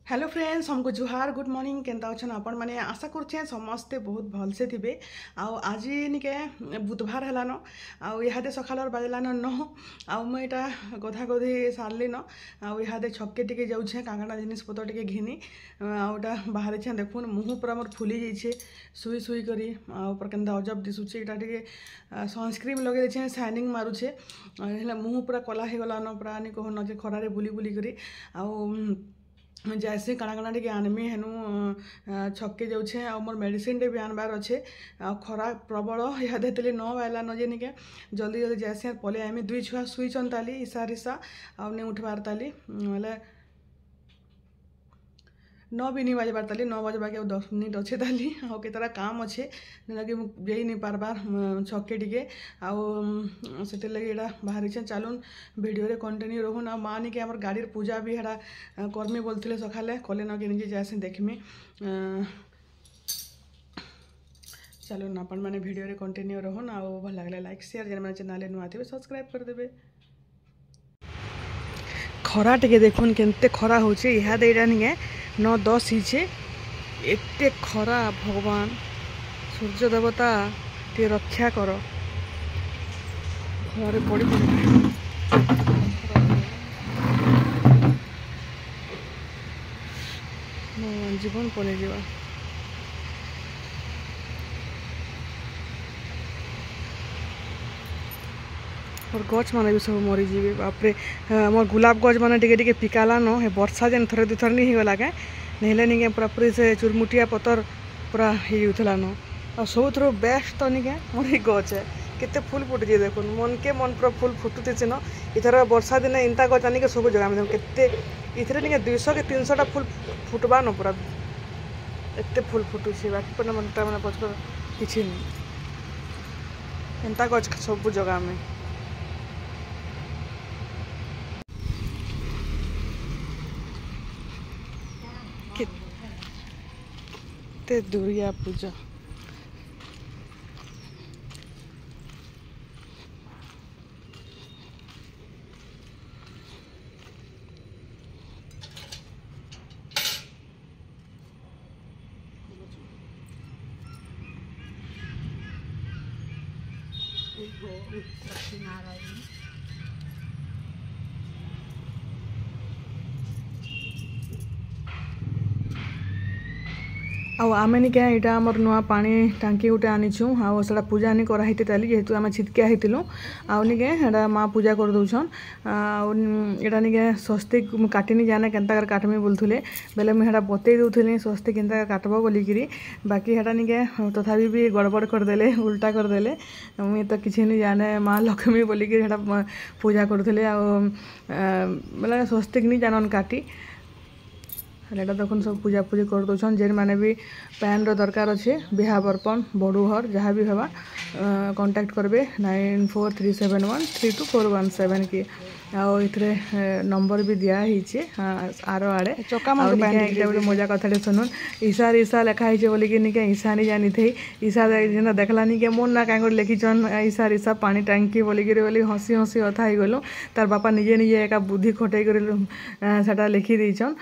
Hello friends, हमको जुहार good morning केनता अच्छन आपण मैंने आशा करछे समस्ते बहुत भलसे थे। आज निके बुधवार हेलान आदे सकाल बाजलान 9 आईटा गधा गधी सारली न आदे छके टे जाऊे कांगड़ा जिनिस पतर टे घिनी आउटा बाहरी छे देखुन मुँह पूरा मोर फुली जाइए शुई शुई करी आपर के अजब दिशुचे इटा टे सनस्क्रीन लगे देछे शाइनिंग मारुछे मुँह पूरा कला हो गलान पूरा नहीं कहन जे खरारे बुली बुली करी जैसे काଣା काଣା टे आनमी हेनु छके जाऊे आ मोर मेडिसिन टे भी आनबार अच्छे आ खरा प्रबल या देते 9 बाजला न जे निके जल्दी जल्दी जैसे पले आमी 2 छुआ शुईचन ताली ईसा रिसा आ नहीं उठबार ताली बोले 9 भी नहीं बजबार ताली 9 बजबा के 10 मिनट अच्छे ताली आउ के तरह काम अच्छे लगे जाई नहीं पारबार छके टिके आते लगे यहाँ बाहरी चलून भिडियो कंटिन्यू रहून आ माँ निके आम गाड़ी पूजा भी हेड़ा कर्मी बोलते सकाले कले न के निजे जैसे देखमी चलून आपण मैंने भिडियो कंटिन्यू रहून आ भल लगे लाइक शेयर जेन मैंने चैनल नुआ थे सब्सक्राइब करदे। खरा टे देखुन केनते खरा होचे इहादे एटा निके 9-10 हिचे एते खरा भगवान सूर्य देवता टे रक्षा कर घरे पड़ी जीवन पड़े जावा और गच मैंने भी सब मरीजी बापरे मोर गुलाब गच मैंने टे पिकाला न हे वर्षा जेन थरे दुथर नहीं होगा क्या नहले नहीं पूरा पूरी से चुरमुटिया पतर पूरा होता न आ सब थोड़ा बेस्ट तो नहीं क्या मोर गच है केते फूल फुटी देखो मन के मन पूरा फूल फुटुते न इथर वर्षा दिन इंता गच आनिक सब जगह केते इथर नहीं 200 के 300टा फूल फुटवा न पूरा एते फूल फुटुचे बाकी पर मनटा मैंने पचर किसी नहीं इंता गच सब जगह में केते दुर्गा पूजा आमे निके यहाँ आमर नुआ पानी टांकी गोटे आनीचु आटा पूजा नहीं कराई ताली जेहेतु आम छिटकिया होलु आनिके एटा माँ पूजा कर दौन आटा निके स्वस्तिक काटिनी जाने केन्ता काटमी बोलूले बेले मुझे बतई दूसरी स्वस्तिक केन्ता काटब बोलिकी बाकी हेटा निके तथापि भी गड़बड़ करदे उल्टा करदे मुझे तो किसी नहीं जाने माँ लक्ष्मी बोलिकी पूजा करुले बोले स्वस्तिक नहीं जानन काटी एटा देखुन सब पूजा पूजी कर दौन जेन मैंने भी पैन रो दरकार अच्छे बिहा बर्पण बड़ूहर जहाँ भी हवा कांटेक्ट करबे 9437132417 की आउे नंबर भी दिखाई आर आड़े चका गोटे मजा कथा सुनुन ईशा ईशा लिखाई बोलिकी निके ईशा नहीं जानी थी ईशा देखलानी के मोर ना कहीं लिखीचन ईशा ईशा पानी टांकी बोलिकी बोली हसी हसी कथा हो गलु तार बापा निजे निजे एका बुद्धि खटई कर लिखी देचन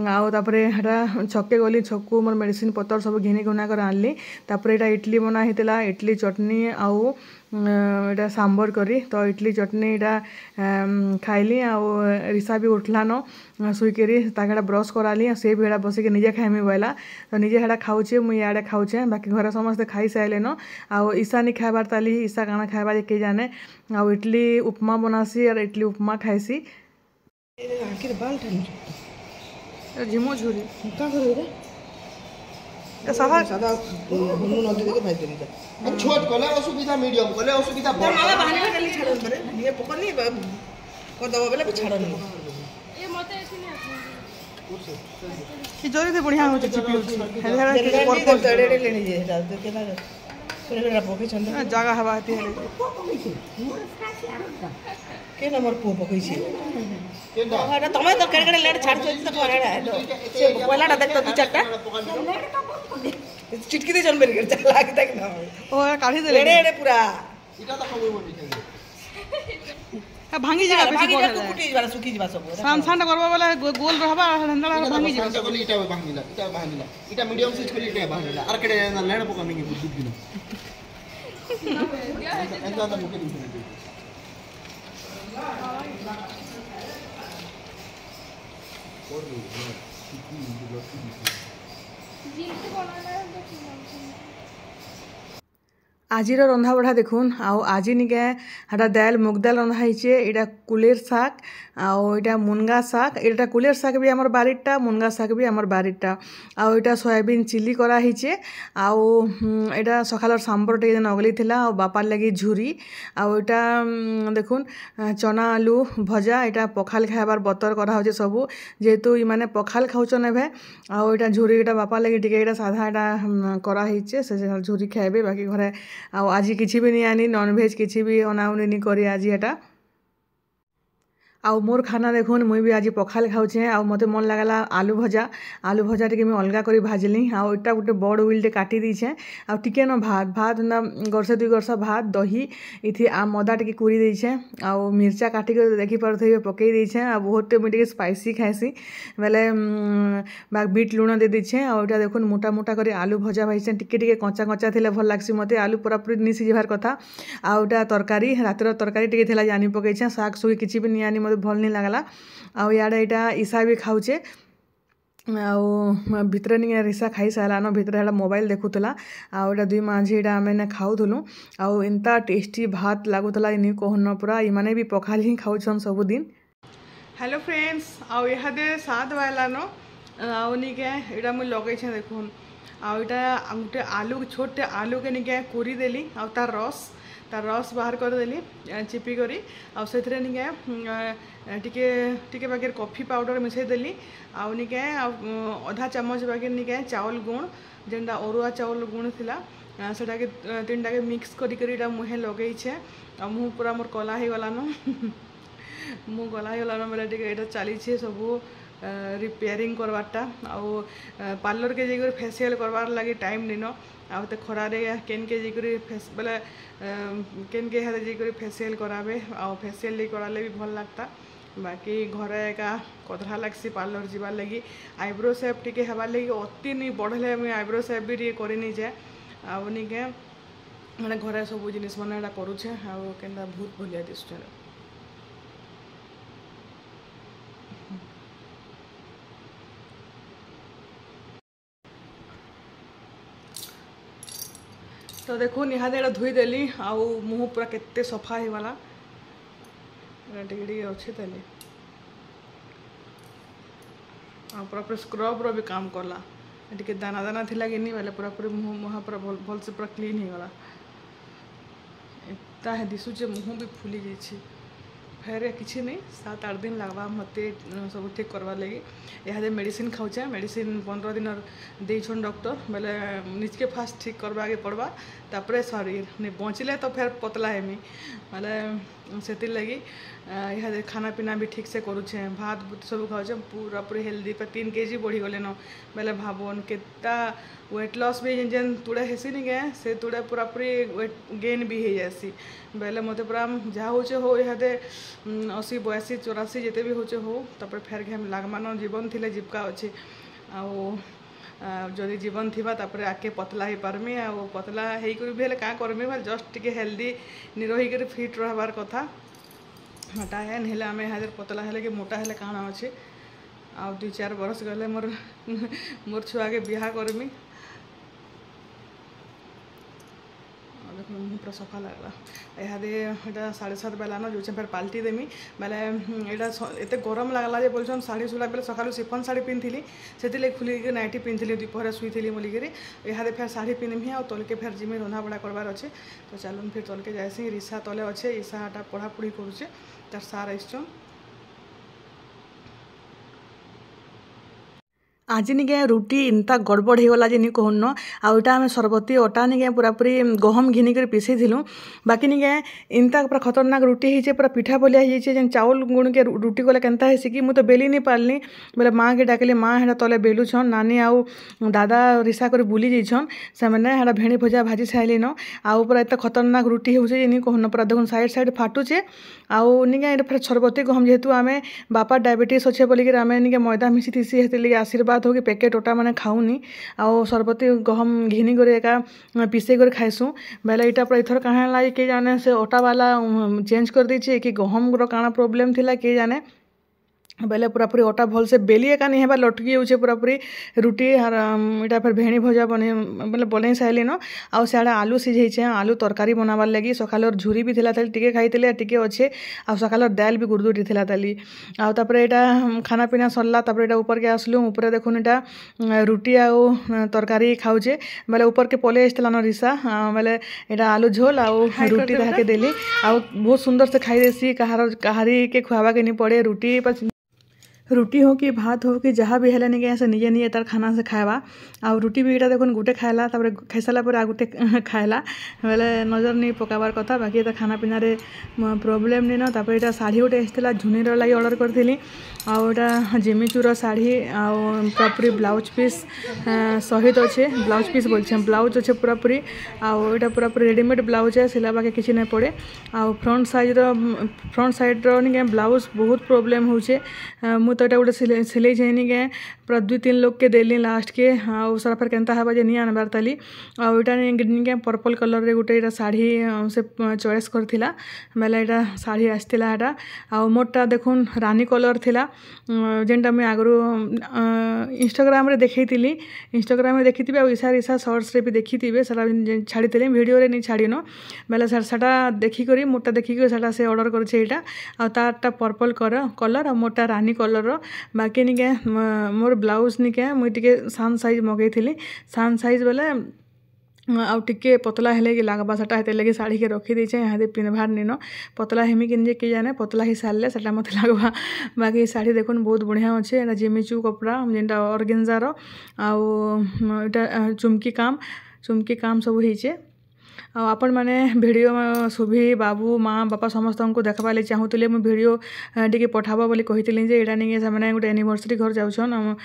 आउे हेटा छके गली छकू मोर मेडिसिन पतर सब घिनी गुना कर आनली तापर एटा इडली बना होता इडली चटनी आउ एटा सांबर करी तो इडली चटनी एटा खाइली आ रिसा भी उठला न शुईकरी ताके ब्रश कराली से भी बसिक निजे खाइमी बोला तो निजे हेटा खाऊे मुझे इे खाऊे बाकी घर समस्ते खाई सारे न आउ ईशा नहीं खाबार ताली ईशा काना खाइबा के जाने आउ इडली उपमा बनासी और इडली उपमा खाइसी झिमो झुरी सादा सादा हुनु नदी देके भाई देनी अब छोट कले असुविधा मीडियम कले असुविधा बड़ माला बाहर खाली छाड़न करे ये पकड़नी को दबा बेले छाड़न ये मते ऐसे नहीं आछे कि जोरी से बढ़िया हो चिपी हेरा के पर्पस तड़ेड़े लेनी जे हेटा देखे ना तड़ेड़ा पके छन जगह हवा आती है के नंबर पो पकई छी केना तमे तो केड़े लेट छाड़ छ तो परेड़ा से पहलाटा देख तो 2-4टा चिटकी दे जन बेर कर चला के तक ना ओ काढी दे एड़े एड़े पूरा इटा तो खबर बोली भांगी जीवा बेसी भांगी बड़ जा कुकुटी जीवा सुखी जीवा सब सान सान करबा वाला गोल रहबा हंदला भांगी जीवा सब इटा भांगिला इटा मीडियम साइज कली इटा भांगिला आर कड़े लेण पका मिंगी बुद्ध दिन ऐसा ना मुके दिन आजिर रंधा बढ़ा देखुन आउ आज निके हटा दाल मुग दाल रंधा होइछे एटा कुलेर शाक आउ एटा मुनगा शाक एटा कुलेर शाक भी हमर बारिटा मुनगा शाक भी हमर बारिटा आउ एटा सोयाबीन चिली करा होइछे आउ एटा सखालर सांबर टे नगली थिला आउ बापार लगी झुरी आउ एटा देखुन चना आलू भजा एटा पखाल खाइबार बतर करा होचे सबु जेहेतु इ माने पखाल खाउछन एभे आउ एटा झुरी एटा बापार लगी टिके एटा साधा एटा करा होइछे से झुरी खाइबे बाकी घरे आज किसी भी नहीं आनी नॉनभेज किसी भी अनाउनी नहीं करी आज एटा आउ मोर खाना देखुन मुई भी आज पखाल खाऊचे आउ मते मन लागला आलू भजा टिके मैं अलगा करी भाजली आउ एटा गोटे बड़ उइलटे काटी दीछे आउ टिके न भात ना गरसे दुई गरसा भात दही इथि मदा टिके कुरी दीछे आउ मिर्चा काटी कर देखि परथे पकई दीछे आ बहुत मुई टिके स्पाइसी खाइसी बेले बीट लुण दे दीछे आउ एटा देखुन मोटा मोटा करी आलू भजा भाइछे टिके टिके कच्चा कच्चा थिले भल लागसी मते आलू पूरा पूरी नि सिझिबार कथा आउ एटा तरकारी रातिर तरकारी टिके थिला जानी पकईछे साग सुगी किछि भी नि आनी मते भल नहीं लगला आउ याडे एटा ईसा भी खाऊचे आउ भितर नहीं रिसा खाई सारान भितर एटा मोबाइल देखुला आउ एटा दुई माझी एटा आमे खाऊलु आउ एंता टेस्टी भात लागुला इन कहन पूरा इमाने भी पखाल ही खाऊछन सबुदिन। हेलो फ्रेंड्स आउ इहादे साद वालान आउ निके एटा मुई लगेछे देखुन आउ एटा गोटे आलू छोटे आलू के निके कुरी देली आउ तार रस बाहर कर देली चिपी करी आउ सेथरे निके टिके टिके बागे कॉफी पाउडर मिसई देली आउ निके आधा चम्मच बागे निके चावल गुण जेनटा अरुआ चावल गुण थिला सेटा के तीनटा के मिक्स करी करी एटा मुहे लगेइछे आ मुह पूरा मोर कला हे गलानो मुह कला हे गलानो बेले टिके एटा चलीछे सबु रिपेयरिंग करवाटा आउ पार्लर के जेकर फेशियल करवार लगी टाइम निनो आउ ते खरारे केन के जेकर फेस बेले केन के हाथे जेकर फेशियल कराबे आउ फेशियल ले कराले भी भल लागता बाकी घरे एका कदरा लागसी पार्लर जीवार लगी आईब्रो सेप टिके हेबार लगी अति नहीं बढ़ले मुझे आईब्रो सेप भी टिके करनी जाए आउ निके माने घरे सब जिनिस माने एटा करूछे आउ केनता बहुत भलिया दिसुछे। तो देखो निहादे एटा धोई देली आउ मुह पूरा केते सफा हे वाला टिके अच्छे तेली आ पूरा पूरा स्क्रब रो भी काम करला टिके दाना दाना थिला कि नहीं बेले पूरा पूरी मुह पूरा भल से पूरा क्लीन हे गला एता है दिसुचे मुह भी फुली जाइछी फेर किसी नहीं 7-8 दिन लगवा मत सब ठीक करवा लगी यहाँ मेडिसिन खाऊचे मेडिसिन 15 दिन देछन डॉक्टर बेले निजके फास्ट ठीक करवा के पड़वा तापरे शरीर नहीं बचिले तो फिर पतला हेमी मतलब से लगी यहाँ खाना पीना भी ठीक से करुचे भात भूत सब खाऊचे पूरा पूरी हेल्दी पे 3 kg बढ़ी गले न बेले भावन केता वेट लॉस भी जेन तुड़े हेसी नहीं गए से तुड़े पूरा पूरी वेट गेन भी हो जासी बेले मत पूरा जहाँ होचे हो यहाँ 80 82 84 जिते भी होचे हो तापर फेर घे लागमान जीवन थिले जीविका अच्छे आउ जदि जीवन थिबा तापर आके पतला ही पारमी आ पतला हे कर भी का करमी जस्ट टिके हेल्दी निरही कर फिट रहबार कथा हटा है नहीं आम यहाँ पतला है कि मोटा है काण अच्छे आ 2-4 बरस गले मोर छुआ के बिहा करमी देखो मुँह पूरा सफा लगला इहादे यहाँ 7:30 बेलान जो फिर पाल्टी देमी बेले यहाँ एत गरम लगला जे बोलछन साड़ी सुला बेले सकालू सिफन साड़ी पिंधली से खुलिक नाइटी पिंधली दुपहर शुईली बोलिकी इहादे फिर साड़ी पिंधमी आ तलके फिर जिमी रंधा बड़ा करवार अच्छे तो चलून फिर तलके जाएसी रिसा तले अच्छे ईसाटा पढ़ापढ़ी करुचे तार सार आसछन आज निके रुटी इनता गड़बड़ होगला जे नहीं कहन आउटा आम सरबती अटा निके पूरा पूरी गहम घिनी कर पिसई थिलु बाकी निके इनता पूरा खतरनाक रुटी होइछे पूरा पिठा बोलिया होइछे जेन चाउल गुण के रुटी गला केनता हेसी कि मु तो बेली नहीं पारली बोले माँ के डाकली माँ हेड़ा तले बेलुछन नानी आउ दादा रिसा कर बुली जाइछन से मैंने हेड़ा भेणी भजा भाजी साइलिन आउ पूरा एत खतरनाक रुटी होउछे जे नहीं कहन पूरा देखुन साइड साइड फाटुछे आउ निके एटा पूरा सरबती गहम जेहेतु आमे बापा डायबिटीज अच्छे बोलिक आमे निके मैदा मिसी थीसी हेते लगे आशीर्वाद हो कि पैकेट ओटा मैंने खाऊनी आउ सरबती गहम घिनी कर एका पिसे कर खाइसु बेले यहाँ पूरा इथर कहाँ लगे किए जाने से ओटा वाला चेंज कर देछे कि गहम काଣା प्रोब्लेम थिला किए जाने बेले पूरा पूरी अटा भल से बेली एका नहीं हेबा लटकी होचे पूरा पूरी रुटी इटा फिर भेणी भजा बने मतलब बनै साइलिन आउ सियाड़े आलू सिझेइछे आलू तरकारी बनाबार लगी सकालर झुरी भी थिला ताली टिके खाइतिले टिके अच्छे आउ सकालर दाल भी गुरदुटी थिला ताली आउ तापरे एटा खाना पीना सरला तापरे एटा ऊपर के आसलु ऊपर देखुन एटा रुटी आउ तरकारी खाउछे बेले ऊपर के पले आइसला न रिसा बेले एटा आलू झोल आउ रुटी ताके देली आउ बहुत सुंदर से खाई देसी कहारी के खुआवा के नहीं पड़े रुटी हो कि भात हो कि जहाँ भी हेले नहीं से निजे निजे तार खाना से खाएबा आ रुटी भी इटा देखुन गुटे खाएला तापर खाई सारा पर आ गुटे खाएला बेले नजर नहीं पकाबार कथा बाकी एटा खाना पीना रे प्रॉब्लम नहीं न तापर एटा साड़ी गोटे आसला झुनीर लगी ऑर्डर करथिली आउ एटा जिमिचूर साड़ी आउ पूरा पूरी ब्लाउज पीस सहित अच्छे ब्लाउज पीस बोलछे ब्लाउज अच्छे पूरा पूरी आउ एटा पूरा पूरी रेडीमेड ब्लाउज है सिलाबा के किसी नहीं पड़े आउ फ्रंट साइड रो नहीं ब्लाउज बहुत प्रॉब्लम होचे मु तो गोटे सिलाई जाइनी के पूरा 2-3 लोग के देली लास्ट के आउ सारा फिर केनता हेबा जे नहीं आनबार ताली आउ एटा के पर्पल कलर रे गोटे एटा साड़ी से चॉइस करथिला बेले एटा साड़ी आसथिला एटा आउ मोटा देखुन रानी कलर थिला जेनटा मैं आगरू इंस्टाग्राम रे देखैतिली इंस्टाग्राम रे देखिथिबे आउ ईसा शॉर्ट्स रे भी देखिथिबे सारा छाड़ीतिले वीडियो रे नहीं छाड़ीनो बेले साटा देखि करी मोटा देखि करी साटा से ऑर्डर करछे एटा आ तारटा पर्पल कलर आ मोटा रानी कलर बाकी निके मोर ब्लाउज निके मुई टिके सान साइज मगैथिली सान साइज बेले आउ टिके पतला हेले कि लागबा साटा हेते लगे साड़ी के रखी देछे यहाँ पिन्हबार निनो पतला हेमी कि किए जाने पतला ही सारले साटा मत लागबा बाकी साड़ी देखुन बहुत बढ़िया अच्छे एटा जिमिचू कपड़ा जेनटा ऑर्गेन्जार आउ एटा चुमकी काम सब होइछे आपण मैंने वीडियो सुभी बाबू माँ बापा समस्त को देखवा ले चाहूले मुझे वीडियो टी पठाब बोली कही जे एटा नहीं से गोटे एनिवर्सरी घर जाऊन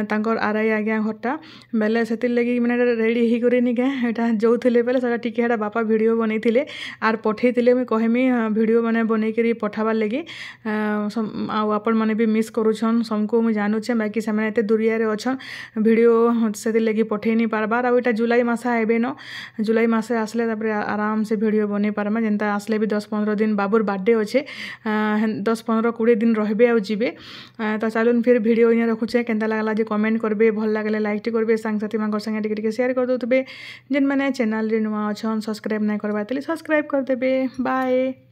तांकर आरआई आज्ञा घरटा बेले से लगी मैंने रेडी ही करेनि के यहाँ जो थे बेले से टी बापा वीडियो बनई थे आर पठे मुझे कहमी वीडियो मैंने बनई कर पठाबार लगी आपण मैंने भी मिस करुछन सबको मुझे जानूचे बाकी से दूरिया अच्छन वीडियो से लगी पठे नहीं पारबार आटा जुलाई मस आए न जुलाई मस आसले आराम से वीडियो बने पारमा जेनता आसले भी 10-15 दिन बाबूर बर्थडे अच्छे 10-15-20 दिन रहे आउ जीवे तो चलून फिर वीडियो यहाँ रखुचे केनता लागला जे कमेंट करबे भल लागले लाइक टी करबे सांगसाथी मांकर संगे टिके शेयर कर दोतबे जेन माने चैनल रे नुआ अछन सब्सक्राइब नहीं करबा तले सब्सक्राइब कर देबे बाय।